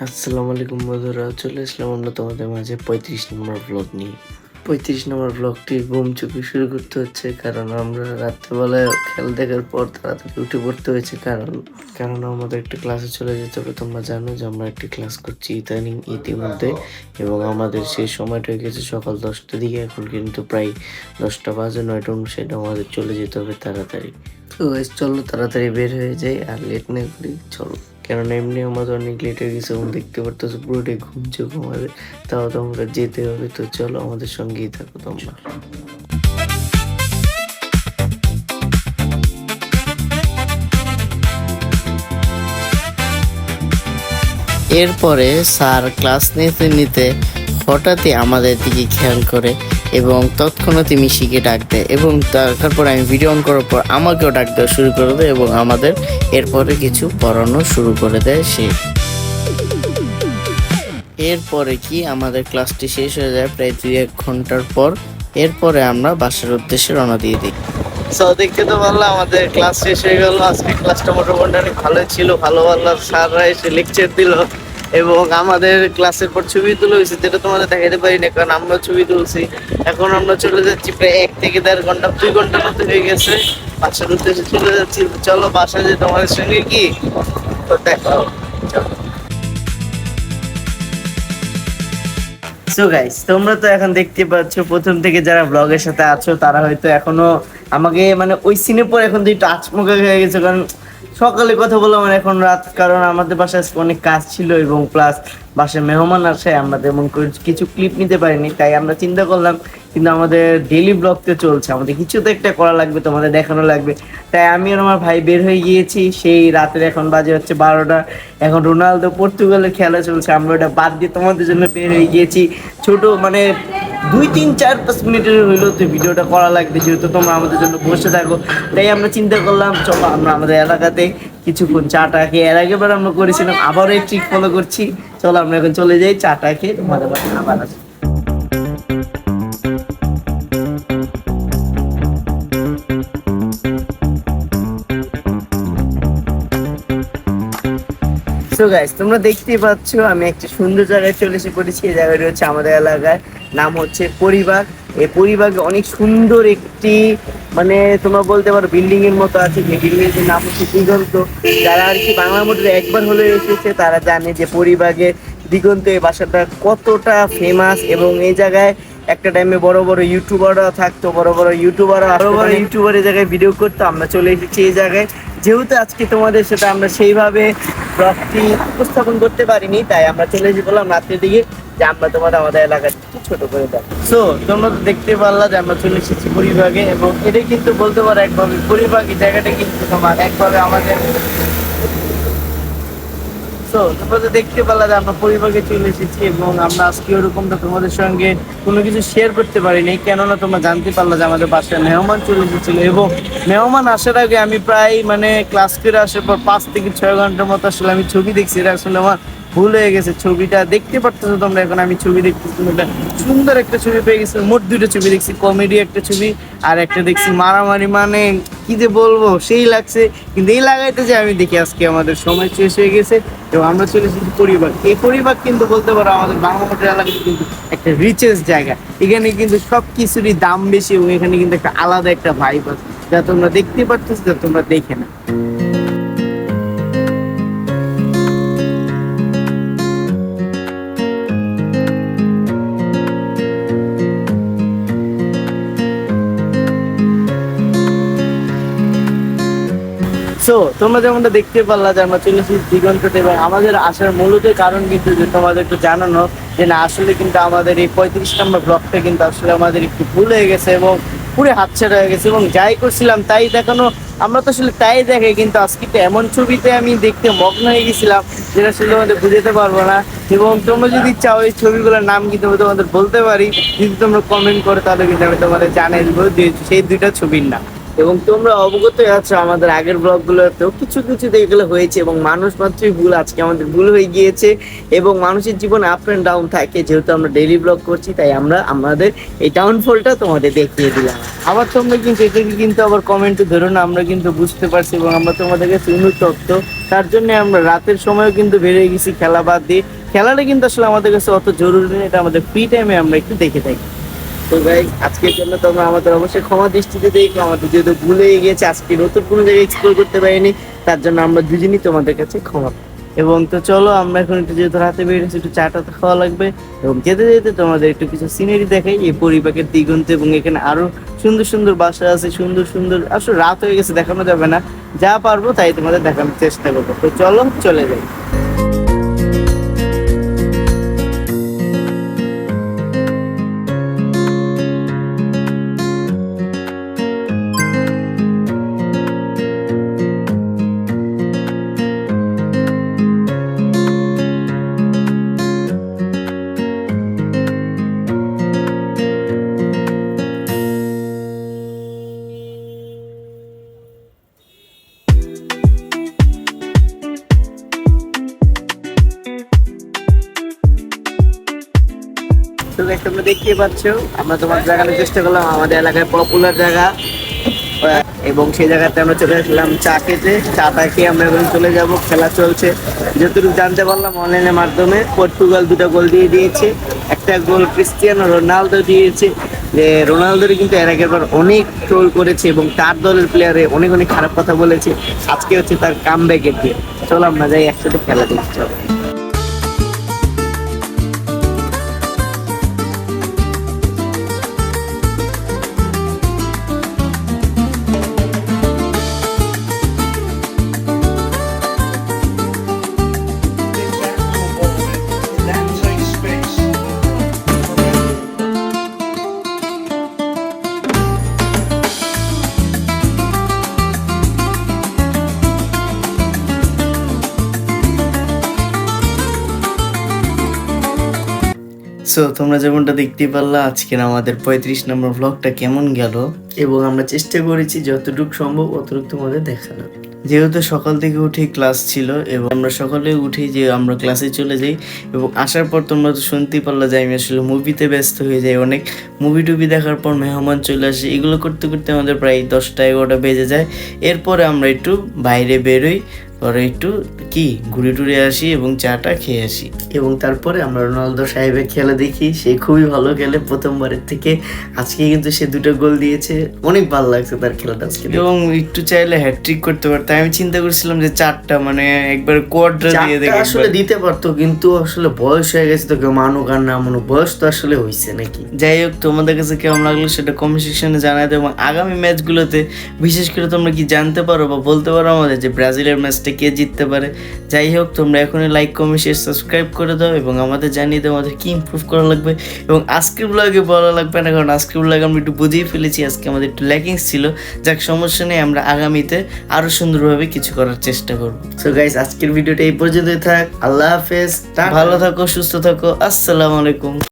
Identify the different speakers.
Speaker 1: আসসালামু আলাইকুম বন্ধুরা, চলে আসলাম আমরা তোমাদের মাঝে 35 নম্বর ব্লগ নিয়ে। 35 নম্বর ব্লগটি ঘুম চুপি শুরু করতে হচ্ছে, কারণ আমরা রাত্রেবেলায় খেলা দেখার পর তাড়াতাড়ি উঠে পড়তে হয়েছে। কারণ আমাদের একটা ক্লাসে চলে যেতে হবে। তোমরা জানো যে আমরা একটি ক্লাস করছি ইতিমধ্যে, এবং আমাদের সেই সময়টা হয়ে গেছে সকাল 10টার দিকে। এখন কিন্তু প্রায় 10টা বাজে, 9টা 59 আমাদের চলে যেতে হবে তাড়াতাড়ি। তো চলো তাড়াতাড়ি বের হয়ে যাই, আর লেট না করি, চলো। কেননা এমনি আমাদের অনেক লেট হয়ে গেছে এবং দেখতে পারতেছো পুরোটাই ঘুমছে ঘুমাবে। তাও তো আমরা যেতে হবে, তো চলো আমাদের সঙ্গেই থাকো তোমরা। এরপরে স্যার ক্লাস নিতে নিতে হঠাৎই আমাদের দিকে খেয়াল করে এবং তৎক্ষণাৎ মিশিকে ডাক দেয়, এবং তারপর আমি ভিডিও অন করার পর আমাকেও ডাক দেওয়া শুরু করে দেয় এবং আমাদের এরপরে কিছু পড়ানো শুরু করে দেয় সে। এরপরে কি আমাদের ক্লাসটি শেষ হয়ে যায় প্রায় 2-1 ঘন্টার পর। এরপরে আমরা বাসার উদ্দেশ্যে রওনা দিয়ে দিই। দেখতে তো পারলাম আমাদের ক্লাস শেষ হয়ে গেল। আজকে ক্লাসটা মোটামুটি অনেক ভালো ছিল, ভালো ভালো স্যাররা এসে লেকচার দিল এবং আমাদের ক্লাসের পর ছবি তুলে হয়েছে, যেটা তোমাদের দেখাতে পারি না কারণ আমরা ছবি তুলছি। এখন আমরা চলে যাচ্ছি প্রায় 1 থেকে 1.5 ঘন্টা, 2 ঘন্টার মতো হয়ে গেছে, বাসার উদ্দেশ্যে চলে যাচ্ছি। চলো বাসায় যে তোমাদের সঙ্গে কি তো দেখা হবে। চলো। সো গাইস, তোমরা তো এখন দেখতে পাচ্ছ প্রথম থেকে যারা ব্লগের সাথে আছো তারা হয়তো এখনো আমাকে মানে ওই সিনে পর এখন তো একটু আচমকা হয়ে গেছে, কারণ সকালে কথা বললাম আর এখন রাত, কারণ আমাদের বাসায় অনেক কাজ ছিল এবং প্লাস বাসায় মেহমান আসে, আমরা তেমন কিছু ক্লিপ নিতে পারিনি। তাই আমরা চিন্তা করলাম কিন্তু আমাদের ডেইলি ব্লগ তো চলছে, আমাদের কিছু তো একটা করা লাগবে, তোমাদের দেখানো লাগবে। তাই আমি আর আমার ভাই বের হয়ে গিয়েছি সেই রাতের, এখন বাজে হচ্ছে 12টা। এখন রোনালদো পর্তুগালের খেলা চলছে, আমরা ওটা বাদ দিয়ে তোমাদের জন্য বের হয়ে গিয়েছি। ছোট মানে 2-3-4-5 মিনিটের হইলেও তো ভিডিওটা করা লাগবে, যেহেতু তোমরা আমাদের জন্য বসে থাকো। তাই আমরা চিন্তা করলাম চলো আমরা আমাদের এলাকাতে কিছুক্ষণ চাটা খেয়ে, এর আগেবার আমরা করেছিলাম, আবারও এই ট্রিক ফলো করছি। চলো আমরা এখন চলে যাই চাটা খেয়ে তোমাদের বাসায় আবার আসি। সো গাইস, তোমরা দেখতেই পাচ্ছ আমি একটা সুন্দর জায়গায় চলে এসে পড়েছি। এই জায়গাটি হচ্ছে আমাদের এলাকায়, নাম হচ্ছে পরিবার। এই পরিবাগে অনেক সুন্দর একটি মানে তোমরা বলতে পারো বিল্ডিং এর মতো আছে, যে বিল্ডিং এর নাম হচ্ছে দিগন্ত। যারা আর কি বাংলার মধ্যে একবার হলে এসেছে তারা জানে যে পরিবাগে দিগন্ত এই বাসাটা কতটা ফেমাস। এবং এই জায়গায় একটা টাইমে বড় বড় ইউটিউবাররা থাকতো, বড় বড় ইউটিউবার এই জায়গায় ভিডিও করতো। আমরা চলে এসেছি এই জায়গায়, যেহেতু আজকে তোমাদের সাথে আমরা সেইভাবে ব্লগটি উপস্থাপন করতে পারিনি, তাই আমরা চলে এসে বললাম রাত্রের দিকে যে আমরা আমাদের এলাকায় ছোট করে দেয়। সো তোমরা তো দেখতে পারলা যে আমরা চলে এসেছি পরিবাগে, এবং এটা কিন্তু বলতে পারো একভাবে পরিবাগ এই জায়গাটা কিন্তু তোমার একভাবে আমাদের। তো তোমরা তো দেখতে পারলা যে আমরা পরিবারে চলে এসেছি, এবং আমরা আজকে ওরকমটা তোমাদের সঙ্গে কোনো কিছু শেয়ার করতে পারিনি, কেননা তোমরা জানতে পারলা যে আমাদের বাসায় মেহমান চলে এসেছিল। এবং মেহমান আসার আগে আমি প্রায় মানে ক্লাস করে আসার পর 5 থেকে 6 ঘন্টার মতো আসলে আমি ছবি দেখছি। এটা আসলে আমার ভুল হয়ে গেছে। ছবিটা দেখতে পারতেছো তোমরা, এখন আমি ছবি দেখতেছি, সুন্দর একটা ছবি পেয়ে গেছি। মোট 2টা ছবি দেখছি, কমেডি একটা ছবি আর একটা দেখছি মারামারি, মানে কি যে বলবো সেই লাগছে। কিন্তু এই লাগাইতে যে আমি দেখি আজকে আমাদের সময় শেষ হয়ে গেছে এবং আমরা চলে এসেছি পরিবার। এই পরিবার কিন্তু বলতে পারো আমাদের বাংলাদেশের এলাকায় কিন্তু একটা রিচেস্ট জায়গা। এখানে কিন্তু সব কিছুরই দাম বেশি এবং এখানে কিন্তু একটা আলাদা একটা ভাইব আছে, যা তোমরা দেখতে পারতেছো, যা তোমরা দেখে না। সো তোমরা যেমনটা দেখতে পারলা যে আমরা চলে এসেছি দিগন্ততে, এবং আমাদের আসার মূলত কারণ কিন্তু যে তোমাদের একটু জানানো যে না আসলে কিন্তু আমাদের এই 35 নম্বর ব্লকটা কিন্তু আসলে আমাদের একটু ভুল হয়ে গেছে এবং পুরো হাতছাড়া হয়ে গেছে, এবং যাই করছিলাম তাই দেখানো। আমরা তো আসলে তাই দেখে, কিন্তু আজকে তো এমন ছবিতে আমি দেখতে মগ্ন হয়ে গেছিলাম যেটা আসলে তোমাদের বুঝতে পারবো না। এবং তোমরা যদি চাও এই ছবিগুলোর নাম কিন্তু আমি তোমাদের বলতে পারি, যদি তোমরা কমেন্ট করো তাহলে কিন্তু আমি তোমাদের জানাই দেবো যে সেই 2টা ছবির নাম। এবং তোমরা অবগত আছো আমাদের আগের ব্লগগুলোতেও কিছু কিছু যেগুলো হয়েছে, এবং মানুষ মাত্রই ভুল, আজকে আমাদের ভুল হয়ে গিয়েছে। এবং মানুষের জীবনে আপ অ্যান্ড ডাউন থাকে, যেহেতু আমরা ডেইলি ব্লগ করছি তাই আমরা আমাদের এই ডাউনফলটা তোমাদের দেখিয়ে দিলাম। আবার তোমরা কিন্তু এটাকে কিন্তু আবার কমেন্টে ধরো না, আমরা কিন্তু বুঝতে পারছি এবং আমরা তোমাদের কাছে অনুতপ্ত। তার জন্য আমরা রাতের সময়ও কিন্তু বেরিয়ে গেছি খেলা বাদ দিয়ে। খেলাটা কিন্তু আসলে আমাদের কাছে অত জরুরি নেই, এটা আমাদের ফ্রি টাইমে আমরা একটু দেখে থাকি। তো ভাই আজকের জন্য তোমরা আমাদের অবশ্যই ক্ষমা দৃষ্টিতে দেখো, আমাদের যেহেতু ভুলে গিয়েছে, আজকে নতুন কোনো জায়গায় এক্সপ্লোর করতে পারিনি, তার জন্য আমরা দুজনই তোমাদের কাছে ক্ষমা। এবং তো চলো আমরা এখন একটু যেহেতু রাতে বেরিয়েছি একটু চাটা তো খাওয়া লাগবে, এবং যেতে যেতে তোমাদের একটু কিছু সিনারি দেখাই এই পরিপাকের দিগন্তে। এবং এখানে আরো সুন্দর সুন্দর বাসা আছে, সুন্দর সুন্দর, আসলে রাত হয়ে গেছে দেখানো যাবে না, যা পারবো তাই তোমাদের দেখানোর চেষ্টা করবো। তো চলো চলে যাই। তো গাইস তোমরা দেখতেই পাচ্ছ, আমরা তোমার দেখানোর চেষ্টা করলাম আমাদের এলাকায় পপুলার জায়গা, এবং সেই জায়গাতে আমরা চলে আসলাম চা খেতে। চাটা খেয়ে আমরা এখন চলে যাব, খেলা চলছে। যতটুকু জানতে পারলাম অনলাইনের মাধ্যমে, পর্তুগাল 2টা গোল দিয়ে দিয়েছে, একটা গোল ক্রিস্টিয়ানো রোনালদো দিয়েছে। যে রোনালদোর কিন্তু এর আগের বার অনেক ট্রোল করেছে এবং তার দলের প্লেয়ারে অনেক অনেক খারাপ কথা বলেছে। আজকে হচ্ছে তার কামব্যাকের দিয়ে। চলো আমরা যাই একসাথে খেলা দেখতে। চলো। সো তোমরা যেমনটা দেখতেই পারলা আজকের আমাদের 35 নম্বর ব্লগটা কেমন গেল, এবং আমরা চেষ্টা করেছি যতটুকু সম্ভব অতটুকু তোমাদের দেখানোর। যেহেতু সকাল থেকে উঠে ক্লাস ছিল এবং আমরা সকালে উঠে যে আমরা ক্লাসে চলে যাই, এবং আসার পর তোমরা তো শুনতেই পারলা যে আমি আসলে মুভিতে ব্যস্ত হয়ে যাই অনেক। মুভি টুভি দেখার পর মেহমান চলে আসে, এগুলো করতে করতে আমাদের প্রায় 10টা-11টা বেজে যায়। এরপরে আমরা একটু বাইরে বেরোই, পরে একটু কি ঘুরে টুরে আসি এবং চাটা খেয়ে আসি, এবং তারপরে আমরা রোনালদো সাহেবের খেলা দেখি। সে খুবই ভালো খেলে, প্রথমবারের থেকে আজকে কিন্তু সে 2টা গোল দিয়েছে, অনেক ভালো লাগছে তার খেলাটা আজকে। এবং একটু চাইলে হ্যাটট্রিক করতে পারতো, আমি চিন্তা করছিলাম যে 4টা মানে একবার কোয়াড্রা দিয়ে দেখে আসলে দিতে পারতো, কিন্তু আসলে বয়স হয়ে গেছে তো কেউ মানুক আর না মানুক, বয়স তো আসলে হয়েছে নাকি। যাই হোক, তোমাদের কাছে কেমন লাগলো সেটা কমেন্ট সেকশনে জানাতে, এবং আগামী ম্যাচগুলোতে বিশেষ করে তোমরা কি জানতে পারো বা বলতে পারো আমাদের যে ব্রাজিলের ম্যাচটা কে জিততে পারে। যাই হোক, তোমরা এখনই লাইক কমেন্ট শেয়ার সাবস্ক্রাইব করে দাও এবং আমাদের জানিয়ে দাও আমাদের কি ইমপ্রুভ করা লাগবে। এবং আজকের ব্লগে বলা লাগবে না, কারণ আজকের ব্লগে আমরা একটু বুঝেই ফেলেছি, আজকে আমাদের একটু ল্যাকিংস ছিল। যাক, সমস্যা নেই, আমরা আগামীতে আরো সুন্দরভাবে কিছু করার চেষ্টা করবো। সো গাইস, আজকের ভিডিওটা এই পর্যন্তই থাক। আল্লাহ হাফেজ, ভালো থাকো, সুস্থ থাকো, আসসালামু আলাইকুম।